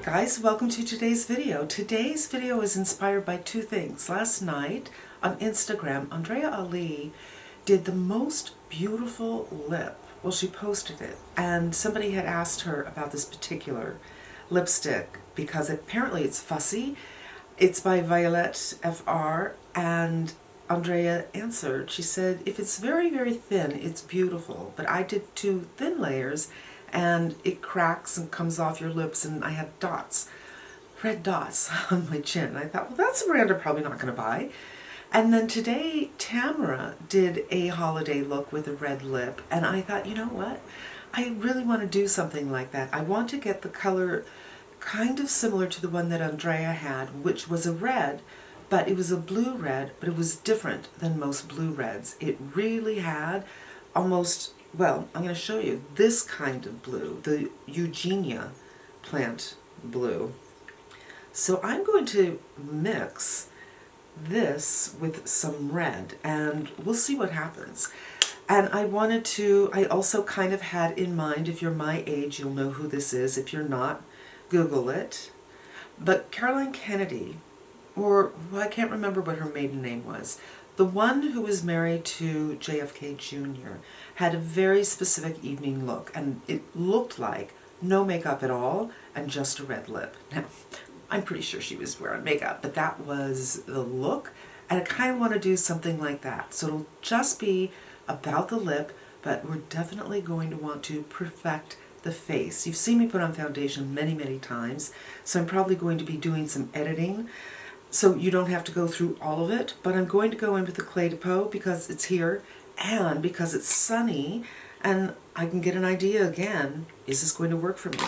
Guys, welcome to today's video. Today's video is inspired by two things. Last night on Instagram, Andrea Ali did the most beautiful lip. Well, she posted it, and somebody had asked her about this particular lipstick because apparently it's fussy. It's by Violet FR, and Andrea answered. She said, if it's very, very thin, it's beautiful, but I did two thin layers and it cracks and comes off your lips, and I had dots, red dots on my chin. And I thought, well, that's a brand I'm probably not going to buy. And then today, Tamara did a holiday look with a red lip, and I thought, you know what? I really want to do something like that. I want to get the color kind of similar to the one that Andrea had, which was a red, but it was a blue red, but it was different than most blue reds. It really had almost, well, I'm going to show you this kind of blue, the Eugenia plant blue. So I'm going to mix this with some red and we'll see what happens. And I also kind of had in mind, if you're my age, you'll know who this is. If you're not, Google it. But Caroline Kennedy, or well, I can't remember what her maiden name was, the one who was married to JFK Jr. had a very specific evening look, and it looked like no makeup at all and just a red lip. Now, I'm pretty sure she was wearing makeup, but that was the look, and I kind of want to do something like that. So it'll just be about the lip, but we're definitely going to want to perfect the face. You've seen me put on foundation many, many times, so I'm probably going to be doing some editing. So you don't have to go through all of it, but I'm going to go in with the Clé de Peau because it's here and because it's sunny, and I can get an idea again, is this going to work for me?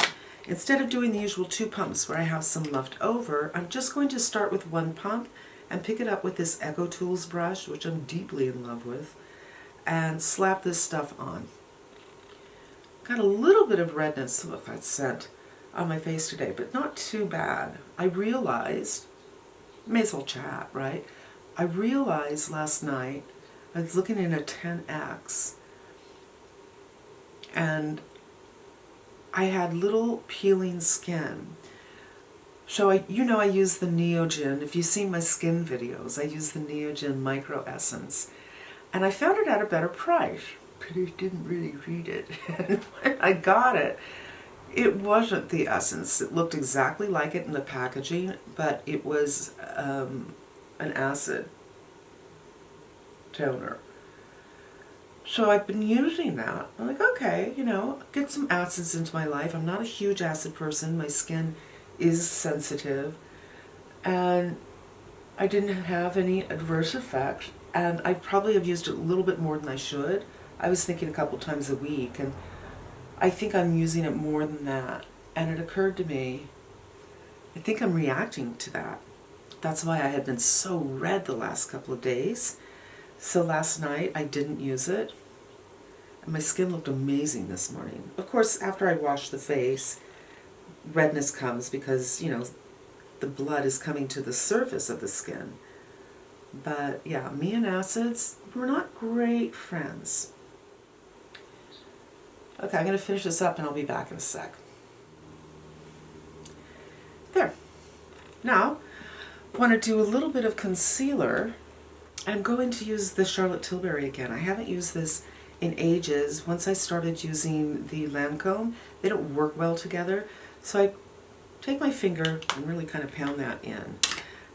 Instead of doing the usual 2 pumps where I have some left over, I'm just going to start with 1 pump and pick it up with this Echo Tools brush, which I'm deeply in love with, and slap this stuff on. Got a little bit of redness, look, that scent on my face today, but not too bad. I realized, may as well chat, right? I realized last night, I was looking in a 10X, and I had little peeling skin. So I use the Neogen. If you've seen my skin videos, I use the Neogen Micro Essence. And I found it at a better price, but I didn't really read it. And when I got it, it wasn't the essence. It looked exactly like it in the packaging, but it was an acid toner. So I've been using that. I'm like, okay, get some acids into my life. I'm not a huge acid person. My skin is sensitive. And I didn't have any adverse effects. And I probably have used it a little bit more than I should. I was thinking a couple times a week, and I think I'm using it more than that. And it occurred to me, I think I'm reacting to that. That's why I had been so red the last couple of days. So last night I didn't use it, and my skin looked amazing this morning. Of course, after I wash the face, redness comes because, the blood is coming to the surface of the skin. But yeah, me and acids, we're not great friends. Okay, I'm going to finish this up and I'll be back in a sec. There. Now, I want to do a little bit of concealer. I'm going to use the Charlotte Tilbury again. I haven't used this in ages. Once I started using the Lancome, they don't work well together. So I take my finger and really kind of pound that in.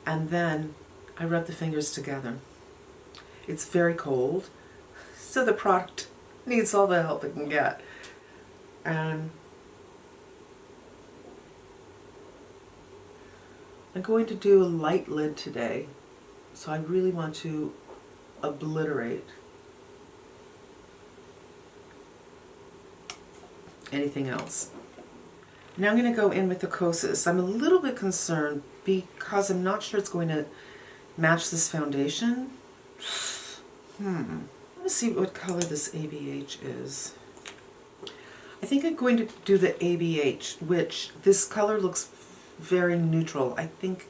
And then I rub the fingers together. It's very cold, so the product needs all the help it can get. And I'm going to do a light lid today, so I really want to obliterate anything else. Now I'm going to go in with the Kosas. I'm a little bit concerned because I'm not sure it's going to match this foundation. Let me see what color this ABH is. I think I'm going to do the ABH, which this color looks very neutral. I think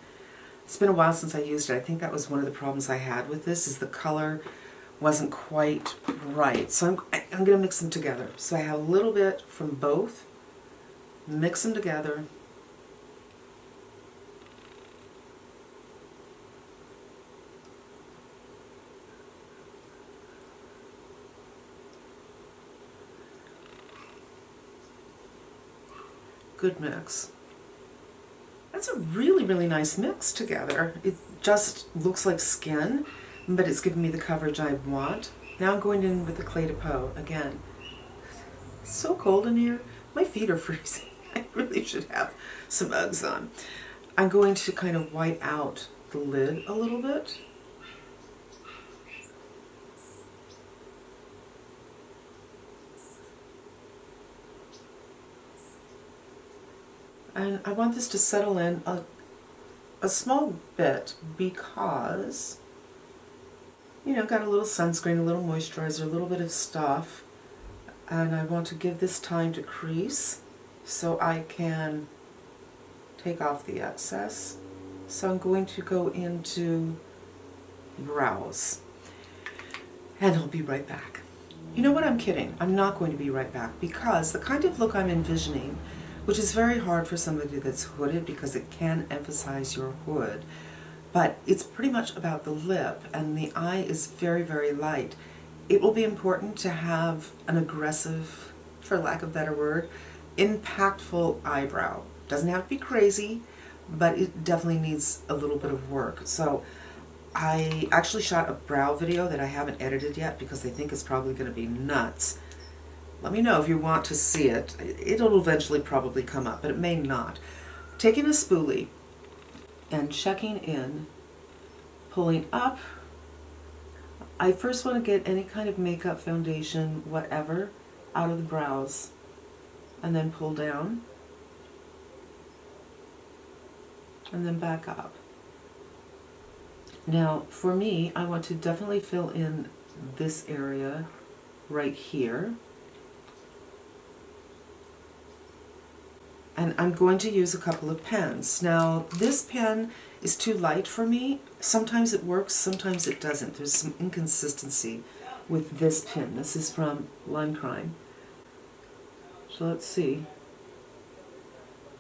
it's been a while since I used it. I think that was one of the problems I had with this, is the color wasn't quite right. So I'm going to mix them together. So I have a little bit from both, mix them together, good mix. That's a really, really nice mix together. It just looks like skin, but it's giving me the coverage I want. Now I'm going in with the Clé de Peau again. It's so cold in here. My feet are freezing. I really should have some Uggs on. I'm going to kind of white out the lid a little bit. And I want this to settle in a small bit because, you know, got a little sunscreen, a little moisturizer, a little bit of stuff. And I want to give this time to crease so I can take off the excess. So I'm going to go into brows. And I'll be right back. You know what, I'm kidding. I'm not going to be right back because the kind of look I'm envisioning, which is very hard for somebody that's hooded because it can emphasize your hood, but it's pretty much about the lip, and the eye is very, very light. It will be important to have an aggressive, for lack of a better word, impactful eyebrow. Doesn't have to be crazy, but it definitely needs a little bit of work. So I actually shot a brow video that I haven't edited yet because I think it's probably going to be nuts. Let me know if you want to see it. It'll eventually probably come up, but it may not. Taking a spoolie and checking in, pulling up. I first want to get any kind of makeup, foundation, whatever, out of the brows, and then pull down, and then back up. Now, for me, I want to definitely fill in this area right here. And I'm going to use a couple of pens. Now, this pen is too light for me. Sometimes it works, sometimes it doesn't. There's some inconsistency with this pen. This is from Lime Crime. So let's see.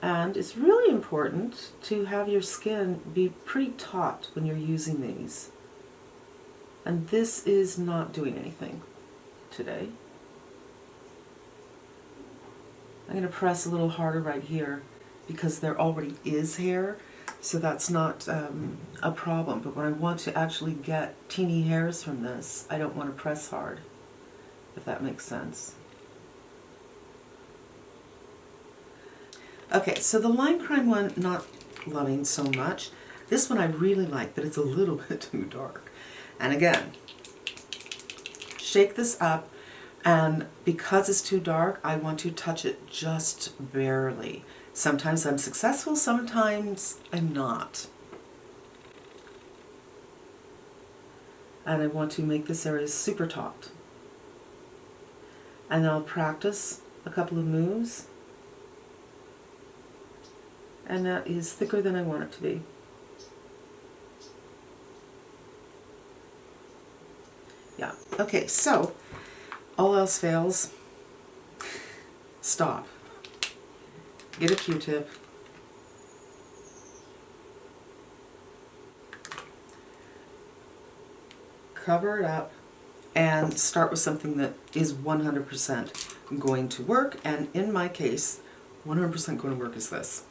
And it's really important to have your skin be pretty taut when you're using these. And this is not doing anything today. I'm going to press a little harder right here because there already is hair, so that's not a problem. But when I want to actually get teeny hairs from this, I don't want to press hard, if that makes sense. Okay, so the Lime Crime one, not loving so much. This one I really like, but it's a little bit too dark. And again, shake this up. And because it's too dark, I want to touch it just barely. Sometimes I'm successful, sometimes I'm not. And I want to make this area super taut. And I'll practice a couple of moves. And that is thicker than I want it to be. Yeah, okay, so all else fails, stop. Get a Q-tip. Cover it up and start with something that is 100% going to work. And in my case, 100% going to work is this.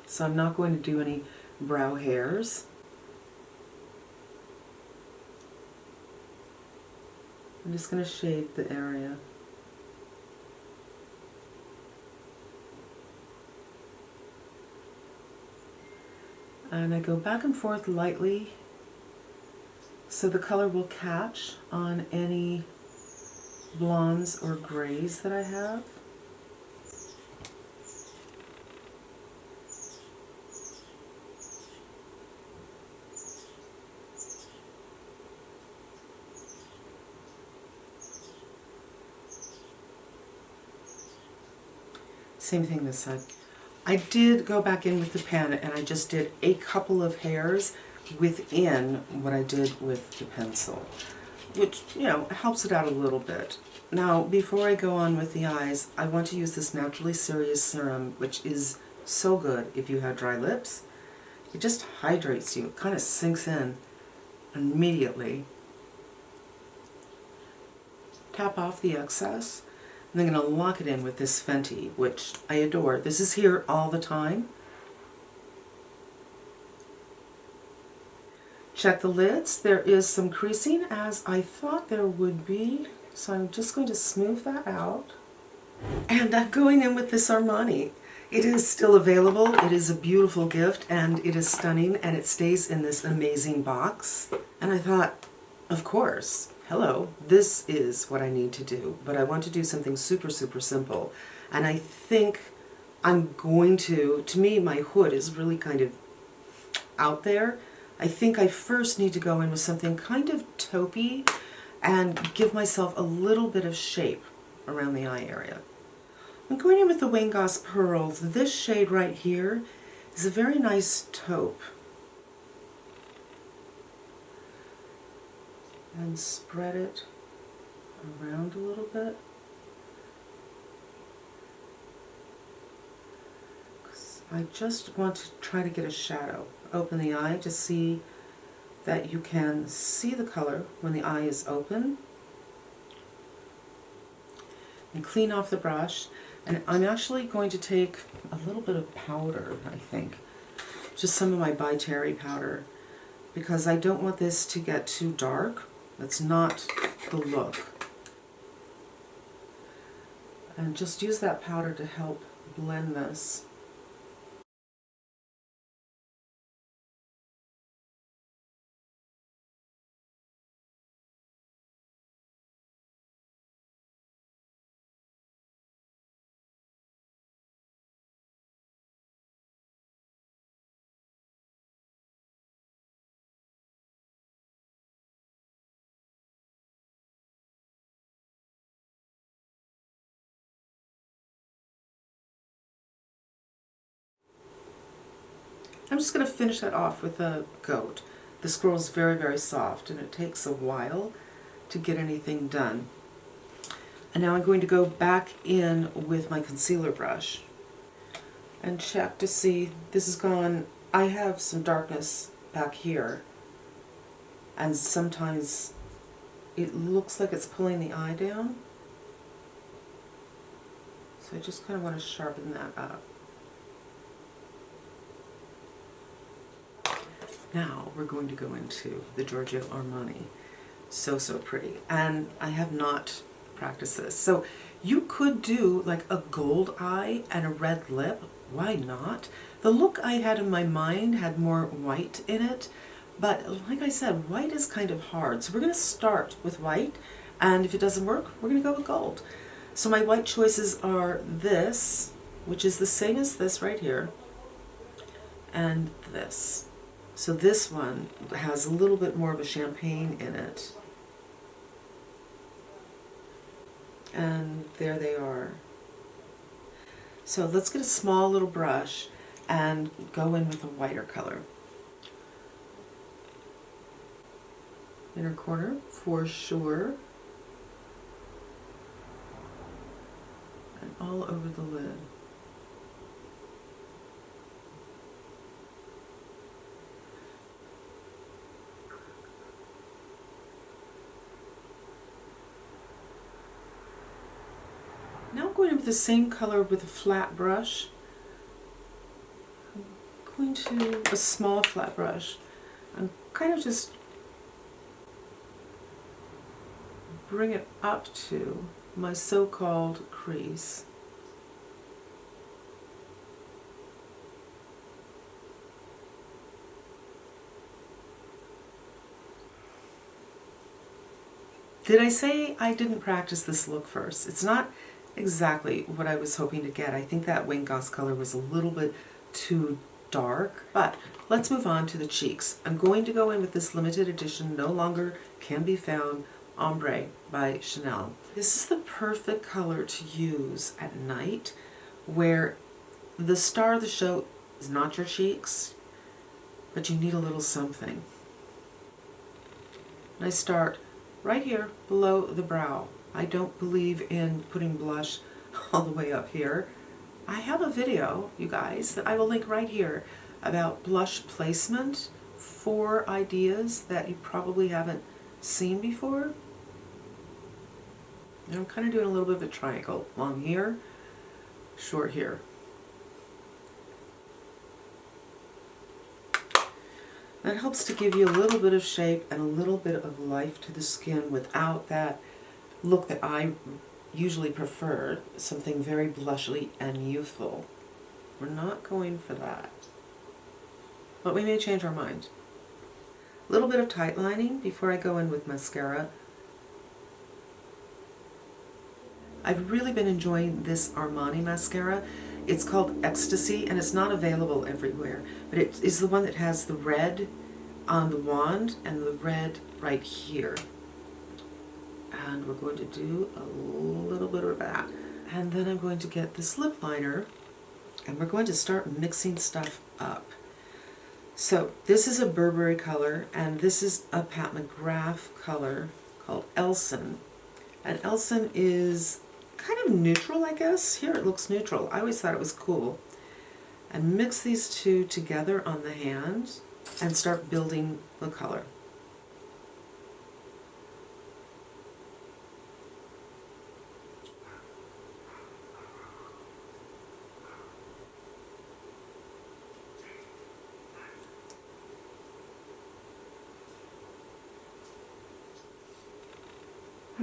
So I'm not going to do any brow hairs. I'm just going to shade the area. And I go back and forth lightly so the color will catch on any blondes or grays that I have. Same thing this side. I did go back in with the pen and I just did a couple of hairs within what I did with the pencil, which, you know, helps it out a little bit. Now, before I go on with the eyes, I want to use this Naturally Serious Serum, which is so good if you have dry lips. It just hydrates you. It kind of sinks in immediately. Tap off the excess. And I'm going to lock it in with this Fenty, which I adore. This is here all the time. Check the lids. There is some creasing, as I thought there would be. So I'm just going to smooth that out. And I'm going in with this Armani. It is still available. It is a beautiful gift, and it is stunning, and it stays in this amazing box. And I thought, of course, hello, this is what I need to do. But I want to do something super, super simple. And I think I'm going to me, my hood is really kind of out there. I think I first need to go in with something kind of taupey and give myself a little bit of shape around the eye area. I'm going in with the Wayne Goss Pearls. This shade right here is a very nice taupe. And spread it around a little bit. I just want to try to get a shadow. Open the eye to see that you can see the color when the eye is open. And clean off the brush. And I'm actually going to take a little bit of powder, I think. Just some of my By Terry powder. Because I don't want this to get too dark. That's not the look. And just use that powder to help blend this. I'm just going to finish that off with a goat. The scroll is very, very soft, and it takes a while to get anything done. And now I'm going to go back in with my concealer brush and check to see this is gone. I have some darkness back here, and sometimes it looks like it's pulling the eye down. So I just kind of want to sharpen that up. Now we're going to go into the Giorgio Armani. So, so pretty. And I have not practiced this. So you could do like a gold eye and a red lip. Why not? The look I had in my mind had more white in it. But like I said, white is kind of hard. So we're going to start with white. And if it doesn't work, we're going to go with gold. So my white choices are this, which is the same as this right here, and this. So this one has a little bit more of a champagne in it. And there they are. So let's get a small little brush and go in with a whiter color. Inner corner for sure. And all over the lid. Now I'm going in with the same color with a flat brush. I'm going to a small flat brush. I'm kind of just bring it up to my so-called crease. Did I say I didn't practice this look first? It's not exactly what I was hoping to get. I think that Wayne Goss color was a little bit too dark, but let's move on to the cheeks. I'm going to go in with this limited edition, no longer can be found, Ombre by Chanel. This is the perfect color to use at night where the star of the show is not your cheeks, but you need a little something. And I start right here below the brow. I don't believe in putting blush all the way up here. I have a video, you guys, that I will link right here about blush placement, 4 ideas that you probably haven't seen before. And I'm kind of doing a little bit of a triangle. Long here, short here. That helps to give you a little bit of shape and a little bit of life to the skin without that look that I usually prefer, something very blushly and youthful. We're not going for that. But we may change our mind. A little bit of tight lining before I go in with mascara. I've really been enjoying this Armani mascara. It's called Ecstasy, and it's not available everywhere, but it is the one that has the red on the wand and the red right here. And we're going to do a little bit of that. And then I'm going to get this lip liner, and we're going to start mixing stuff up. So this is a Burberry color, and this is a Pat McGrath color called Elson. And Elson is kind of neutral, I guess. Here it looks neutral. I always thought it was cool. And mix these two together on the hand and start building the color.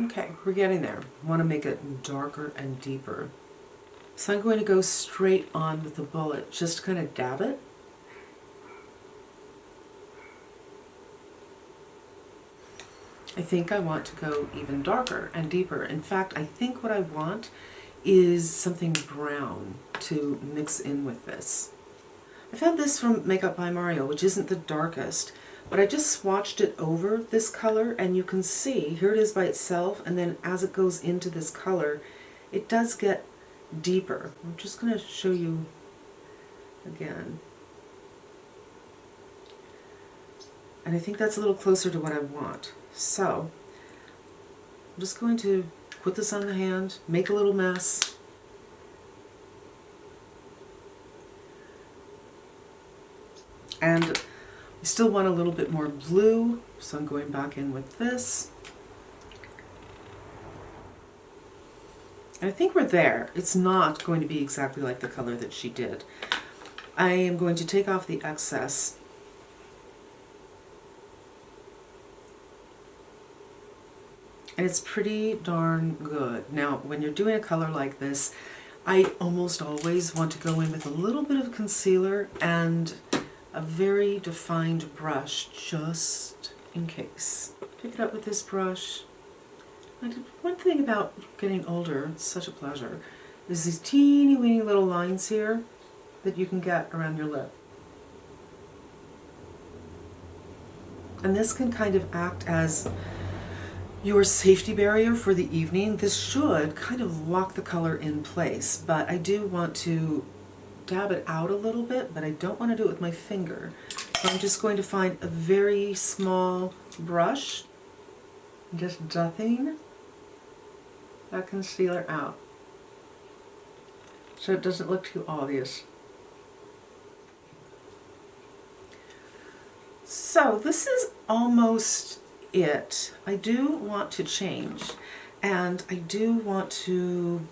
Okay, we're getting there. I want to make it darker and deeper. So I'm going to go straight on with the bullet, just kind of dab it. I think I want to go even darker and deeper. In fact, I think what I want is something brown to mix in with this. I found this from Makeup by Mario, which isn't the darkest, but I just swatched it over this color, and you can see, here it is by itself, and then as it goes into this color, it does get deeper. I'm just going to show you again. And I think that's a little closer to what I want. So, I'm just going to put this on the hand, make a little mess. And I still want a little bit more blue, so I'm going back in with this. And I think we're there. It's not going to be exactly like the color that she did. I am going to take off the excess. And it's pretty darn good. Now, when you're doing a color like this, I almost always want to go in with a little bit of concealer and a very defined brush, just in case. Pick it up with this brush. One thing about getting older, it's such a pleasure, is these teeny weeny little lines here that you can get around your lip. And this can kind of act as your safety barrier for the evening. This should kind of lock the color in place, but I do want to dab it out a little bit, but I don't want to do it with my finger. So I'm just going to find a very small brush, just dotting that concealer out so it doesn't look too obvious. So this is almost it. I do want to change, and I do want to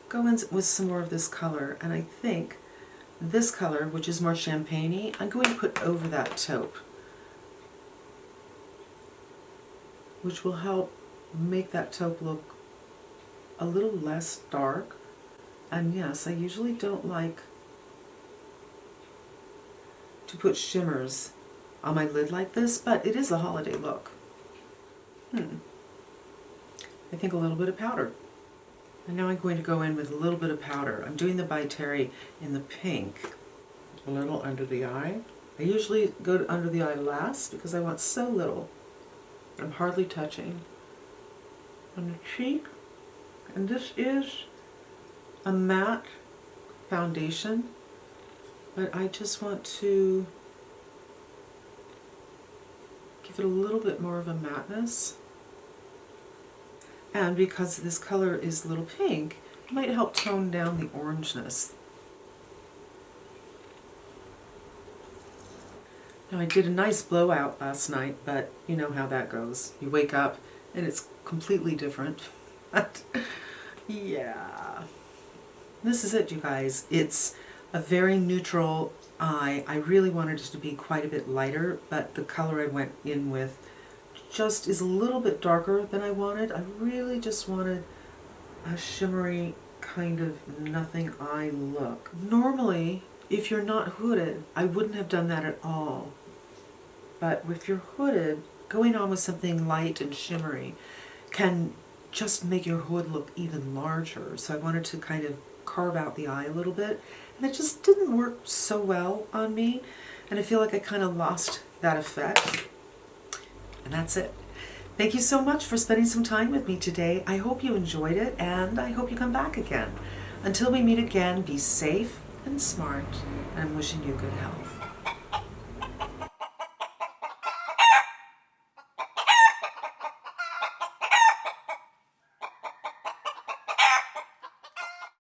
go in with some more of this color, and I think this color, which is more champagne-y, I'm going to put over that taupe, which will help make that taupe look a little less dark. And yes, I usually don't like to put shimmers on my lid like this, but it is a holiday look. I think a little bit of powder. And now I'm going to go in with a little bit of powder. I'm doing the By Terry in the pink. A little under the eye. I usually go to under the eye last because I want so little. I'm hardly touching. On the cheek. And this is a matte foundation, but I just want to give it a little bit more of a matteness. And because this color is a little pink, it might help tone down the orangeness. Now, I did a nice blowout last night, but you know how that goes. You wake up and it's completely different. But yeah, this is it, you guys. It's a very neutral eye. I really wanted it to be quite a bit lighter, but the color I went in with just is a little bit darker than I wanted. I really just wanted a shimmery kind of nothing eye look. Normally, if you're not hooded, I wouldn't have done that at all. But if you're hooded, going on with something light and shimmery can just make your hood look even larger. So I wanted to kind of carve out the eye a little bit, and it just didn't work so well on me, and I feel like I kind of lost that effect. And that's it. Thank you so much for spending some time with me today. I hope you enjoyed it, and I hope you come back again. Until we meet again, be safe and smart, and I'm wishing you good health.